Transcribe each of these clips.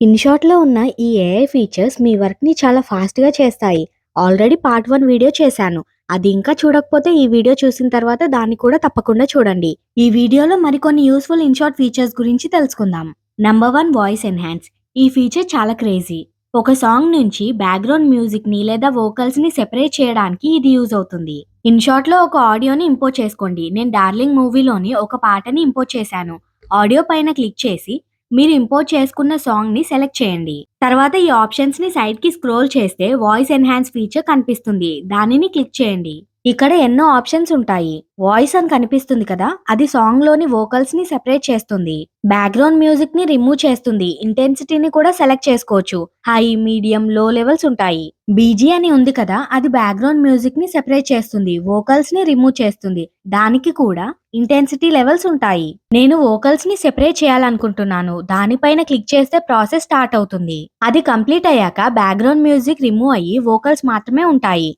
ఇన్‌షాట్‌లో ఉన్న ఈ AI features మీ వర్క్‌ని చాలా ఫాస్ట్‌గా చేస్తాయి. ఆల్రెడీ పార్ట్ 1 వీడియో చేశాను. అది ఇంకా చూడకపోతే ఈ వీడియో చూసిన తర్వాత దాన్ని కూడా తప్పకుండా చూడండి. ఈ వీడియోలో మరికొన్ని యూజ్‌ఫుల్ ఇన్‌షాట్ ఫీచర్స్ గురించి తెలుసుకుందాం. Number 1 voice enhance. ఈ ఫీచర్ చాలా క్రేజీ. ఒక సాంగ్ నుంచి బ్యాక్‌గ్రౌండ్ మ్యూజిక్‌ని లేదా వోకల్స్‌ని సెపరేట్ చేయడానికి ఇది యూజ్ అవుతుంది. ఇన్‌షాట్‌లో ఒక ఆడియోని ఇంపోర్ట్ చేసుకోండి. నేను 'డార్లింగ్' మూవీలోని ఒక పాటని ఇంపోర్ట్ చేశాను. ఆడియో పైన క్లిక్ చేసి మీరు ఇంపోర్ట్ చేసుకున్న సాంగ్‌ని సెలెక్ట్ చేయండి. తర్వాత ఈ ఆప్షన్స్‌ని సైడ్‌కి స్క్రోల్ చేస్తే వాయిస్ ఎన్హాన్స్ ఫీచర్ కనిపిస్తుంది. దానిని క్లిక్ చేయండి. ఇక్కడ ఎన్నో ఆప్షన్స్ ఉంటాయి. వాయిస్ అని కనిపిస్తుంది కదా! అది సాంగ్‌లోని వోకల్స్‌ని సెపరేట్ చేస్తుంది. బ్యాక్‌గ్రౌండ్ మ్యూజిక్‌ని రిమూవ్ చేస్తుంది. ఇంటెన్సిటీని కూడా సెలెక్ట్ చేసుకోవచ్చు. హై, మీడియం, లో లెవెల్స్ ఉంటాయి. బీజీ అని ఉంది కదా! అది బ్యాక్‌గ్రౌండ్ మ్యూజిక్‌ని సెపరేట్ చేస్తుంది. వోకల్స్‌ని రిమూవ్ చేస్తుంది. దానికి కూడా ఇంటెన్సిటీ లెవెల్స్ ఉంటాయి. నేను వోకల్స్‌ని సెపరేట్ చేయాలనుకుంటున్నాను. దానిపైన క్లిక్ చేస్తే ప్రాసెస్ స్టార్ట్ అవుతుంది. అది కంప్లీట్ అయ్యాక బ్యాక్‌గ్రౌండ్ మ్యూజిక్ రిమూవ్ అయ్యి వోకల్స్ మాత్రమే ఉంటాయి.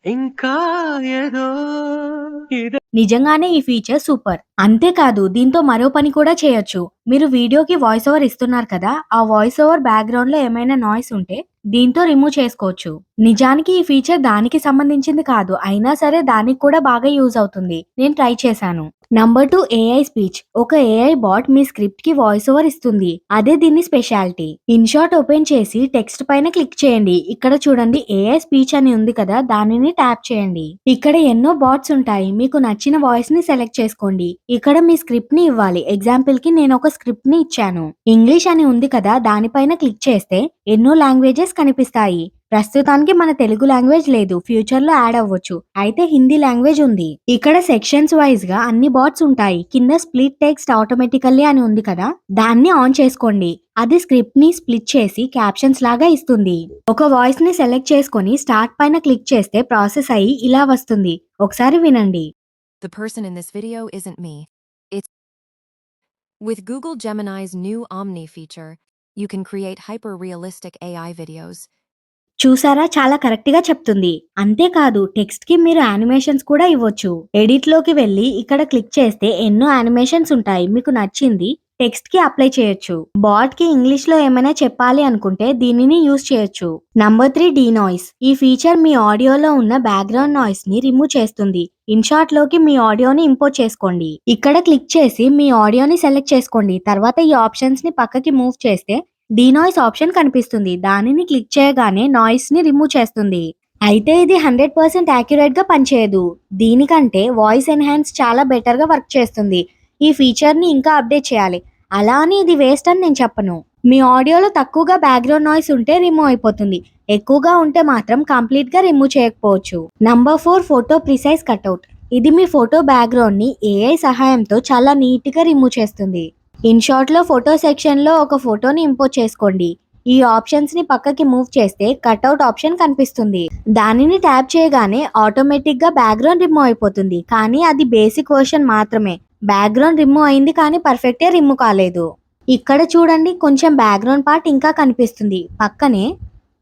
ఇంకా ఏదో నిజంగానే ఈ ఫీచర్ సూపర్. అంతేకాదు దీంతో మరో పని కూడా చేయొచ్చు. మీరు వీడియోకి వాయిస్ ఓవర్ ఇస్తున్నారు కదా! ఆ వాయిస్ ఓవర్ బ్యాక్‌గ్రౌండ్‌లో ఏమైనా నాయిస్ ఉంటే దీంతో రిమూవ్ చేసుకోవచ్చు. నిజానికి ఈ ఫీచర్ దానికి సంబంధించింది కాదు. అయినా సరే దానికి కూడా బాగా యూజ్ అవుతుంది. నేను ట్రై చేశాను. Number 2 AI speech. ఒక ఏఐ బాట్ మీ స్క్రిప్ట్‌కి వాయిస్ ఓవర్ ఇస్తుంది. అదే దీని స్పెషాలిటీ. ఇన్‌షాట్ ఓపెన్ చేసి టెక్స్ట్ పైన క్లిక్ చేయండి. ఇక్కడ చూడండి ఏఐ స్పీచ్ అని ఉంది కదా! దానిని ట్యాప్ చేయండి. ఇక్కడ ఎన్నో బాట్స్ ఉంటాయి. మీకు నచ్చిన వాయిస్‌ని సెలెక్ట్ చేసుకోండి. ఇక్కడ మీ స్క్రిప్ట్‌ని ఇవ్వాలి. ఎగ్జాంపుల్‌కి నేను ఒక స్క్రిప్ట్‌ని ఇచ్చాను. ఇంగ్లీష్ అని ఉంది కదా! దానిపైన క్లిక్ చేస్తే ఎన్నో లాంగ్వేజెస్ కనిపిస్తాయి. ప్రస్తుతానికి మన తెలుగు లాంగ్వేజ్ లేదు. ఫ్యూచర్‌లో యాడ్ అవ్వచ్చు. అయితే హిందీ లాంగ్వేజ్ ఉంది. ఇక్కడ సెక్షన్స్ వైస్‌గా అన్ని బాట్స్ ఉంటాయి. కింద స్ప్లిట్ టెక్స్ట్ ఆటోమేటికల్లీ అని ఉంది కదా! దాన్ని ఆన్ చేసుకోండి. అది స్క్రిప్ట్‌ని స్ప్లిట్ చేసి క్యాప్షన్స్ లాగా ఇస్తుంది. ఒక వాయిస్‌ని సెలెక్ట్ చేసుకొని స్టార్ట్ పైన క్లిక్ చేస్తే ప్రాసెస్ అయ్యి ఇలా వస్తుంది. ఒకసారి వినండి. The person in this video isn't me. It's with Google Gemini's new Omni feature, you can create hyper-realistic AI videos. చూసారా, చాలా కరెక్ట్‌గా చెప్తుంది. అంతేకాదు టెక్స్ట్‌కి మీరు యానిమేషన్స్ కూడా ఇవ్వొచ్చు. ఎడిట్‌లోకి వెళ్లి ఇక్కడ క్లిక్ చేస్తే ఎన్నో యానిమేషన్స్ ఉంటాయి. మీకు నచ్చింది టెక్స్ట్‌కి అప్లై చేయొచ్చు. బాట్‌కి ఇంగ్లీష్‌లో ఏమైనా చెప్పాలి అనుకుంటే దీనిని యూజ్ చేయొచ్చు. నంబర్ 3 డీనాయిస్. ఈ ఫీచర్ మీ ఆడియోలో ఉన్న బ్యాక్‌గ్రౌండ్ నాయిస్‌ని రిమూవ్ చేస్తుంది. ఇన్‌షాట్‌లోకి మీ ఆడియోని ఇంపోర్ట్ చేసుకోండి. ఇక్కడ క్లిక్ చేసి మీ ఆడియోని సెలెక్ట్ చేసుకోండి. తర్వాత ఈ ఆప్షన్స్‌ని పక్కకి మూవ్ చేస్తే డీనాయిస్ ఆప్షన్ కనిపిస్తుంది. దానిని క్లిక్ చేయగానే నాయిస్‌ని రిమూవ్ చేస్తుంది. అయితే ఇది 100% యాక్యురేట్‌గా పనిచేయదు. దీనికంటే వాయిస్ ఎన్హాన్స్ చాలా బెటర్‌గా వర్క్ చేస్తుంది. ఈ ఫీచర్‌ని ఇంకా అప్డేట్ చేయాలి. అలా అని ఇది వేస్ట్ అని నేను చెప్పను. మీ ఆడియోలో తక్కువగా బ్యాక్‌గ్రౌండ్ నాయిస్ ఉంటే రిమూవ్ అయిపోతుంది. ఎక్కువగా ఉంటే మాత్రం కంప్లీట్‌గా రిమూవ్ చేయకపోవచ్చు. Number 4 photo precise cutout. ఇది మీ ఫోటో బ్యాక్‌గ్రౌండ్‌ని ఏఐ సహాయంతో చాలా నీట్‌గా రిమూవ్ చేస్తుంది. ఇన్‌షాట్‌లో ఫోటో సెక్షన్‌లో ఒక ఫోటోని ఇంపోర్ట్ చేసుకోండి. ఈ ఆప్షన్స్‌ని పక్కకి మూవ్ చేస్తే కటౌట్ ఆప్షన్ కనిపిస్తుంది. దానిని ట్యాప్ చేయగానే ఆటోమేటిక్‌గా బ్యాక్‌గ్రౌండ్ రిమూవ్ అయిపోతుంది. కానీ అది బేసిక్ వెర్షన్ మాత్రమే. బ్యాక్‌గ్రౌండ్ రిమూవ్ అయింది కానీ పర్ఫెక్ట్‌గా రిమూవ్ కాలేదు. ఇక్కడ చూడండి, కొంచెం బ్యాక్‌గ్రౌండ్ పార్ట్ ఇంకా కనిపిస్తుంది. పక్కనే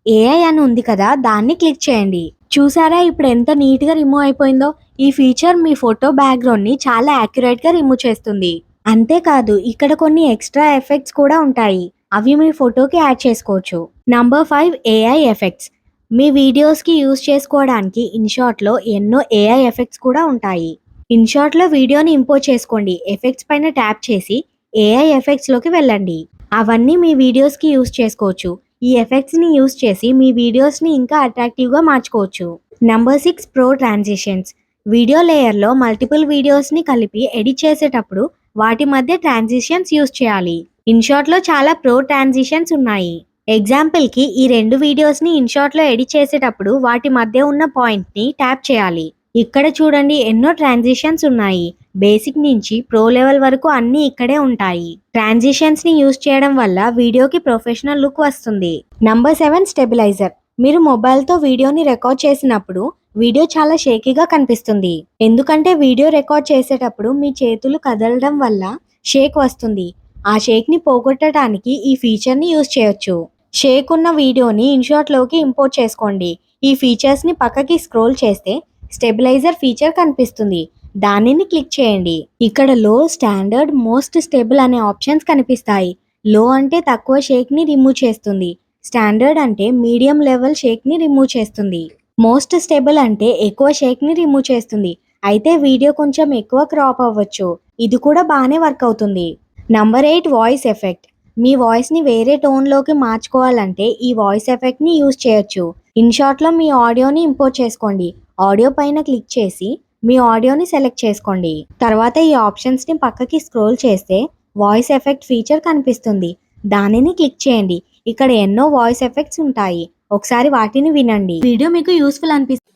ఏఐ అని ఉంది కదా! దాన్ని క్లిక్ చేయండి. చూసారా ఇప్పుడు ఎంత నీట్‌గా రిమూవ్ అయిపోయిందో? ఈ ఫీచర్ మీ ఫోటో బ్యాక్‌గ్రౌండ్‌ని చాలా యాక్యురేట్‌గా రిమూవ్ చేస్తుంది. అంతేకాదు ఇక్కడ కొన్ని ఎక్స్‌ట్రా ఎఫెక్ట్స్ కూడా ఉంటాయి. అవి మీ ఫోటోకి యాడ్ చేసుకోవచ్చు. Number 5 AI effects. మీ వీడియోస్‌కి యూజ్ చేసుకోవడానికి ఇన్‌షాట్‌లో ఎన్నో ఏఐ ఎఫెక్ట్స్ కూడా ఉంటాయి. ఇన్‌షాట్‌లో వీడియోని ఇంపోర్ట్ చేసుకోండి. ఎఫెక్ట్స్ పైన ట్యాప్ చేసి ఏఐ ఎఫెక్ట్స్‌లోకి వెళ్ళండి. అవన్నీ మీ వీడియోస్‌కి యూజ్ చేసుకోవచ్చు. ఈ ఎఫెక్ట్స్‌ని యూజ్ చేసి మీ వీడియోస్‌ని ఇంకా అట్రాక్టివ్‌గా మార్చుకోవచ్చు. Number 6 pro transitions. వీడియో లేయర్‌లో మల్టిపుల్ వీడియోస్‌ని కలిపి ఎడిట్ చేసేటప్పుడు వాటి మధ్య ట్రాన్సిషన్స్ యూజ్ చేయాలి. ఇన్‌షాట్‌లో చాలా ప్రో ట్రాన్సిషన్స్ ఉన్నాయి. ఎగ్జాంపుల్‌కి ఈ 2 వీడియోస్‌ని ఇన్‌షాట్‌లో ఎడిట్ చేసేటప్పుడు వాటి మధ్య ఉన్న పాయింట్‌ని ట్యాప్ చేయాలి. ఇక్కడ చూడండి ఎన్నో ట్రాన్సిషన్స్ ఉన్నాయి. బేసిక్ నుంచి ప్రో లెవెల్ వరకు అన్నీ ఇక్కడే ఉంటాయి. ట్రాన్సిషన్స్‌ని యూజ్ చేయడం వల్ల వీడియోకి ప్రొఫెషనల్ లుక్ వస్తుంది. Number 7 stabiliser. మీరు మొబైల్‌తో వీడియోని రికార్డ్ చేసినప్పుడు వీడియో చాలా షేకీగా కనిపిస్తుంది. ఎందుకంటే వీడియో రికార్డ్ చేసేటప్పుడు మీ చేతులు కదలడం వల్ల షేక్ వస్తుంది. ఆ షేక్‌ని పోగొట్టడానికి ఈ ఫీచర్‌ని యూజ్ చేయొచ్చు. షేక్ ఉన్న వీడియోని ఇన్‌షాట్‌లోకి ఇంపోర్ట్ చేసుకోండి. ఈ ఫీచర్స్‌ని పక్కకి స్క్రోల్ చేస్తే స్టెబిలైజర్ ఫీచర్ కనిపిస్తుంది. దానిని క్లిక్ చేయండి. ఇక్కడ లో, స్టాండర్డ్, మోస్ట్ స్టేబుల్ అనే ఆప్షన్స్ కనిపిస్తాయి. లో అంటే తక్కువ షేక్ని రిమూవ్ చేస్తుంది. స్టాండర్డ్ అంటే మీడియం లెవెల్ షేక్ని రిమూవ్ చేస్తుంది. మోస్ట్ స్టేబుల్ అంటే ఎక్కువ షేక్ని రిమూవ్ చేస్తుంది. అయితే వీడియో కొంచెం ఎక్కువ క్రాప్ అవ్వచ్చు. ఇది కూడా బాగానే వర్క్ అవుతుంది. Number 8 voice effect. మీ వాయిస్ని వేరే టోన్లోకి మార్చుకోవాలంటే ఈ వాయిస్ ఎఫెక్ట్ని యూజ్ చేయొచ్చు. ఇన్షాట్లో మీ ఆడియోని ఇంపోర్ట్ చేసుకోండి. ఆడియో పైన క్లిక్ చేసి మీ ఆడియోని సెలెక్ట్ చేసుకోండి. తర్వాత ఈ ఆప్షన్స్ని పక్కకి స్క్రోల్ చేస్తే వాయిస్ ఎఫెక్ట్ ఫీచర్ కనిపిస్తుంది. దానిని క్లిక్ చేయండి. ఇక్కడ ఎన్నో వాయిస్ ఎఫెక్ట్స్ ఉంటాయి. ఒకసారి వాటిని వినండి. వీడియో మీకు యూస్ఫుల్ అనిపిస్తుంది.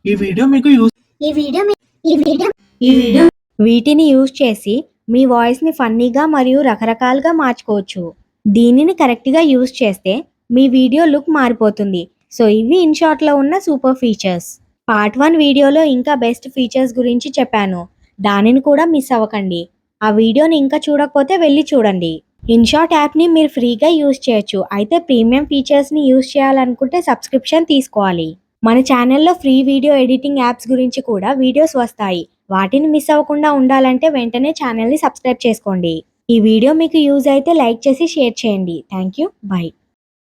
ఈ వీడియో మీకు వీటిని యూజ్ చేసి మీ వాయిస్ని ఫన్నీగా మరియు రకరకాలుగా మార్చుకోవచ్చు. దీనిని కరెక్ట్గా యూజ్ చేస్తే మీ వీడియో లుక్ మారిపోతుంది. సో ఇవి ఇన్షాట్లో ఉన్న సూపర్ ఫీచర్స్. పార్ట్ 1 వీడియోలో ఇంకా బెస్ట్ ఫీచర్స్ గురించి చెప్పాను. దానిని కూడా మిస్ అవ్వకండి. ఆ వీడియోని ఇంకా చూడకపోతే వెళ్ళి చూడండి. ఇన్షాట్ యాప్ని మీరు ఫ్రీగా యూజ్ చేయొచ్చు. అయితే ప్రీమియం ఫీచర్స్ని యూజ్ చేయాలనుకుంటే సబ్స్క్రిప్షన్ తీసుకోవాలి. మన ఛానల్లో ఫ్రీ వీడియో ఎడిటింగ్ యాప్స్ గురించి కూడా వీడియోస్ వస్తాయి. వాటిని మిస్ అవ్వకుండా ఉండాలంటే వెంటనే ఛానల్ని సబ్స్క్రైబ్ చేసుకోండి. ఈ వీడియో మీకు యూజ్ అయితే లైక్ చేసి షేర్ చేయండి. Thank you. బై.